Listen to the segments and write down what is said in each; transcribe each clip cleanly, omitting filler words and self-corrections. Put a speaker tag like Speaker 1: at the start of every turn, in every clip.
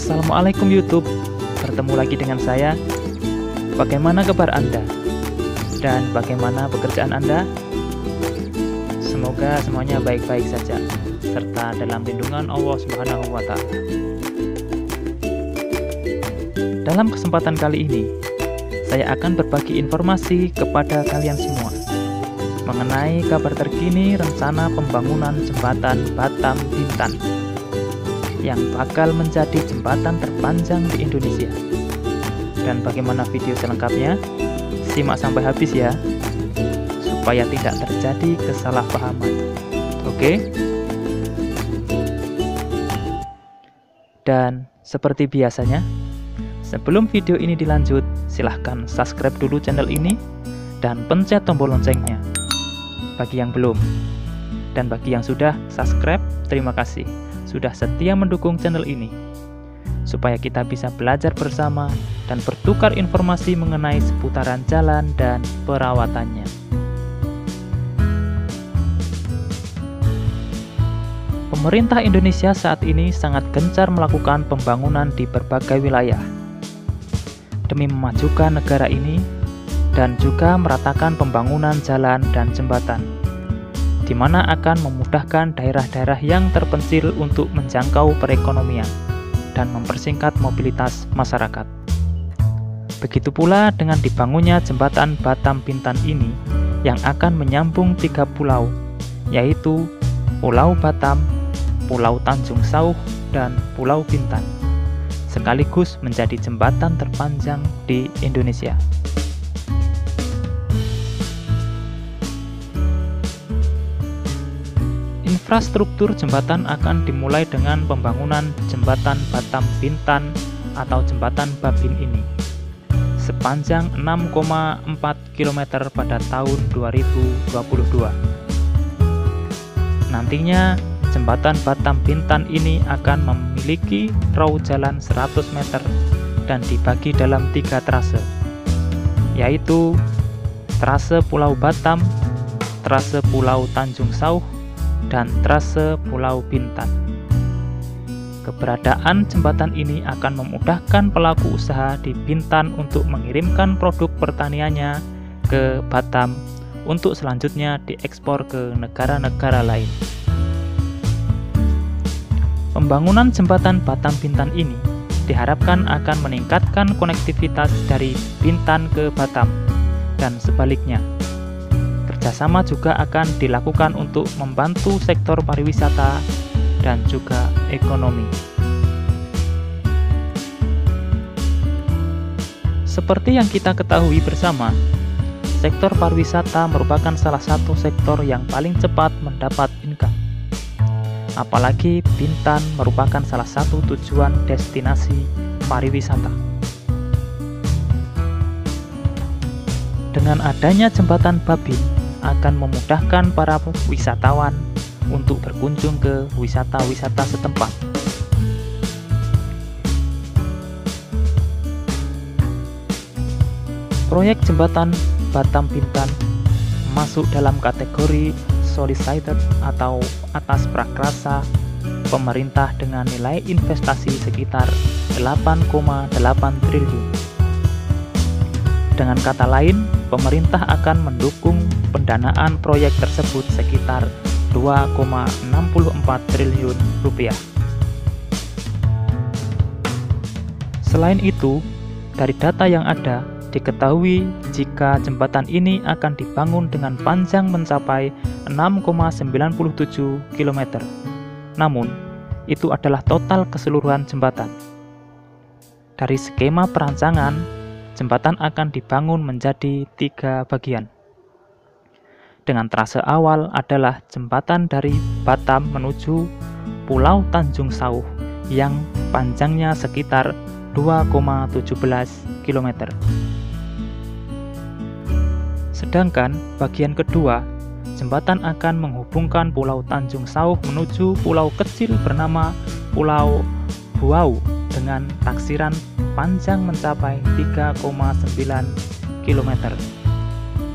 Speaker 1: Assalamualaikum YouTube, bertemu lagi dengan saya. Bagaimana kabar Anda? Dan bagaimana pekerjaan Anda? Semoga semuanya baik-baik saja, serta dalam lindungan Allah Subhanahu wa Ta'ala. Dalam kesempatan kali ini, saya akan berbagi informasi kepada kalian semua mengenai kabar terkini rencana pembangunan jembatan Batam Bintan yang bakal menjadi jembatan terpanjang di Indonesia. Dan bagaimana video selengkapnya? Simak sampai habis ya, supaya tidak terjadi kesalahpahaman. Oke? Dan seperti biasanya, sebelum video ini dilanjut, silahkan subscribe dulu channel ini dan pencet tombol loncengnya bagi yang belum. Dan bagi yang sudah subscribe, terima kasih sudah setia mendukung channel ini, supaya kita bisa belajar bersama dan bertukar informasi mengenai seputaran jalan dan perawatannya. Pemerintah Indonesia saat ini sangat gencar melakukan pembangunan di berbagai wilayah demi memajukan negara ini dan juga meratakan pembangunan jalan dan jembatan, di mana akan memudahkan daerah-daerah yang terpencil untuk menjangkau perekonomian dan mempersingkat mobilitas masyarakat. Begitu pula dengan dibangunnya jembatan Batam Bintan ini yang akan menyambung 3 pulau, yaitu Pulau Batam, Pulau Tanjung Sauh, dan Pulau Bintan, sekaligus menjadi jembatan terpanjang di Indonesia. Infrastruktur jembatan akan dimulai dengan pembangunan jembatan Batam Bintan atau jembatan Babin ini sepanjang 6,4 km pada tahun 2022. Nantinya jembatan Batam Bintan ini akan memiliki raw jalan 100 meter dan dibagi dalam 3 trase, yaitu trase Pulau Batam, trase Pulau Tanjung Sauh, dan trase Pulau Bintan. Keberadaan jembatan ini akan memudahkan pelaku usaha di Bintan untuk mengirimkan produk pertaniannya ke Batam untuk selanjutnya diekspor ke negara-negara lain. Pembangunan jembatan Batam Bintan ini diharapkan akan meningkatkan konektivitas dari Bintan ke Batam dan sebaliknya. Kerjasama juga akan dilakukan untuk membantu sektor pariwisata dan juga ekonomi. Seperti yang kita ketahui bersama, sektor pariwisata merupakan salah satu sektor yang paling cepat mendapat income. Apalagi Bintan merupakan salah satu tujuan destinasi pariwisata. Dengan adanya jembatan Babin akan memudahkan para wisatawan untuk berkunjung ke wisata-wisata setempat. Proyek jembatan Batam Bintan masuk dalam kategori solicited atau atas prakarsa pemerintah dengan nilai investasi sekitar 8,8 triliun. Dengan kata lain, pemerintah akan mendukung pendanaan proyek tersebut sekitar 2,64 triliun rupiah. Selain itu, dari data yang ada, diketahui jika jembatan ini akan dibangun dengan panjang mencapai 6,97 km. Namun, itu adalah total keseluruhan jembatan. Dari skema perancangan, jembatan akan dibangun menjadi 3 bagian. Dengan trase awal adalah jembatan dari Batam menuju Pulau Tanjung Sauh yang panjangnya sekitar 2,17 km. Sedangkan bagian kedua, jembatan akan menghubungkan Pulau Tanjung Sauh menuju pulau kecil bernama Pulau Buau dengan taksiran panjang mencapai 3,9 km.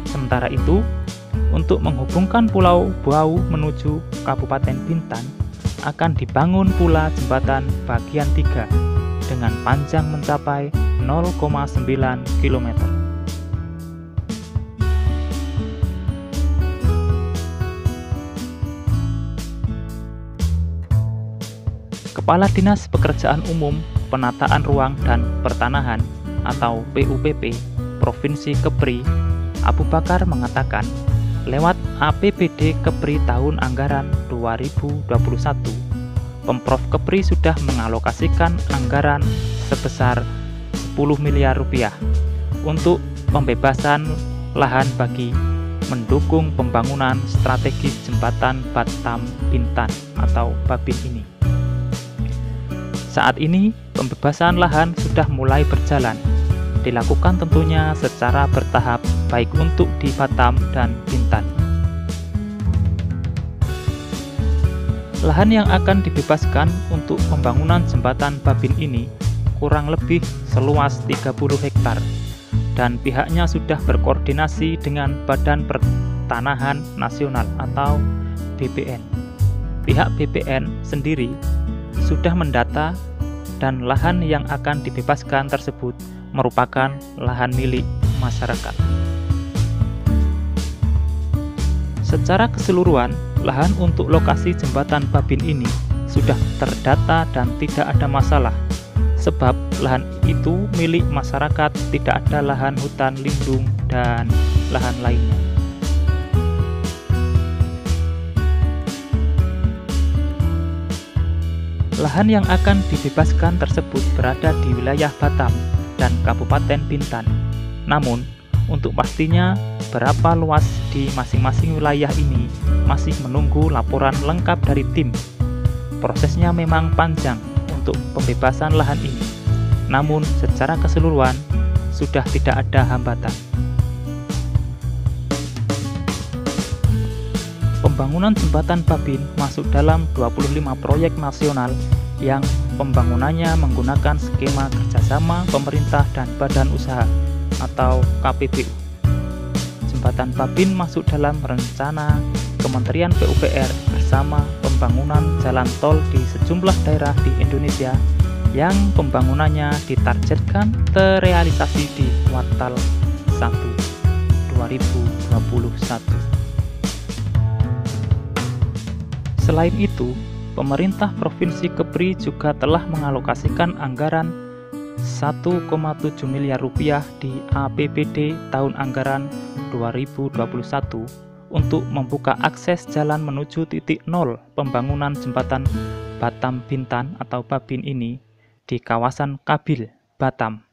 Speaker 1: Sementara itu, untuk menghubungkan Pulau Buau menuju Kabupaten Bintan akan dibangun pula jembatan bagian 3 dengan panjang mencapai 0,9 km. Kepala Dinas Pekerjaan Umum, Penataan Ruang dan Pertanahan atau PUPP Provinsi Kepri, Abu Bakar mengatakan, lewat APBD Kepri tahun anggaran 2021, Pemprov Kepri sudah mengalokasikan anggaran sebesar 10 miliar rupiah untuk pembebasan lahan bagi mendukung pembangunan strategis jembatan Batam Bintan atau Babin ini. Saat ini, pembebasan lahan sudah mulai berjalan, dilakukan tentunya secara bertahap baik untuk di Batam dan Bintan. Lahan yang akan dibebaskan untuk pembangunan jembatan Babin ini kurang lebih seluas 30 hektar dan pihaknya sudah berkoordinasi dengan Badan Pertanahan Nasional atau BPN. Pihak BPN sendiri sudah mendata dan lahan yang akan dibebaskan tersebut merupakan lahan milik masyarakat. Secara keseluruhan, lahan untuk lokasi jembatan Babin ini sudah terdata dan tidak ada masalah, sebab lahan itu milik masyarakat, tidak ada lahan hutan lindung dan lahan lainnya. Lahan yang akan dibebaskan tersebut berada di wilayah Batam dan Kabupaten Bintan. Namun, untuk pastinya berapa luas di masing-masing wilayah ini masih menunggu laporan lengkap dari tim. Prosesnya memang panjang untuk pembebasan lahan ini, namun secara keseluruhan sudah tidak ada hambatan. Pembangunan jembatan Babin masuk dalam 25 proyek nasional yang pembangunannya menggunakan skema kerjasama pemerintah dan badan usaha atau KPBU. Jembatan Babin masuk dalam rencana Kementerian PUPR bersama pembangunan jalan tol di sejumlah daerah di Indonesia yang pembangunannya ditargetkan terrealisasi di kuartal 1 2021. Selain itu, pemerintah Provinsi Kepri juga telah mengalokasikan anggaran 1,7 miliar rupiah di APBD tahun anggaran 2021 untuk membuka akses jalan menuju titik nol pembangunan jembatan Batam Bintan atau Babin ini di kawasan Kabil, Batam.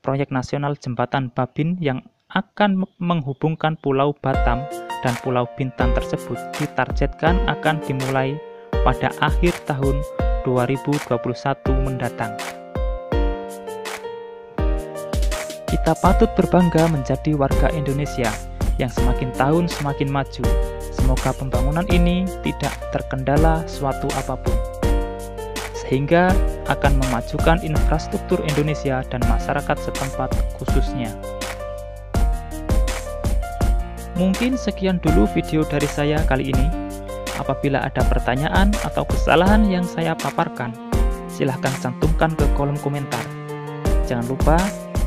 Speaker 1: Proyek nasional jembatan Babin yang akan menghubungkan Pulau Batam dan Pulau Bintan tersebut ditargetkan akan dimulai pada akhir tahun 2021 mendatang. Kita patut berbangga menjadi warga Indonesia yang semakin tahun semakin maju. Semoga pembangunan ini tidak terkendala suatu apapun, sehingga akan memajukan infrastruktur Indonesia dan masyarakat setempat khususnya. Mungkin sekian dulu video dari saya kali ini. Apabila ada pertanyaan atau kesalahan yang saya paparkan, silahkan cantumkan ke kolom komentar. Jangan lupa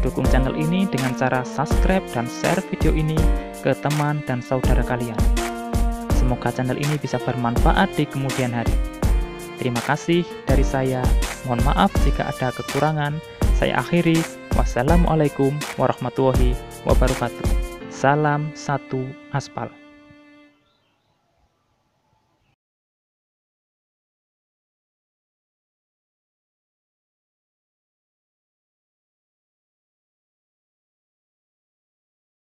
Speaker 1: dukung channel ini dengan cara subscribe dan share video ini ke teman dan saudara kalian. Semoga channel ini bisa bermanfaat di kemudian hari. Terima kasih dari saya. Mohon maaf jika ada kekurangan. Saya akhiri. Wassalamualaikum warahmatullahi wabarakatuh. Salam satu aspal.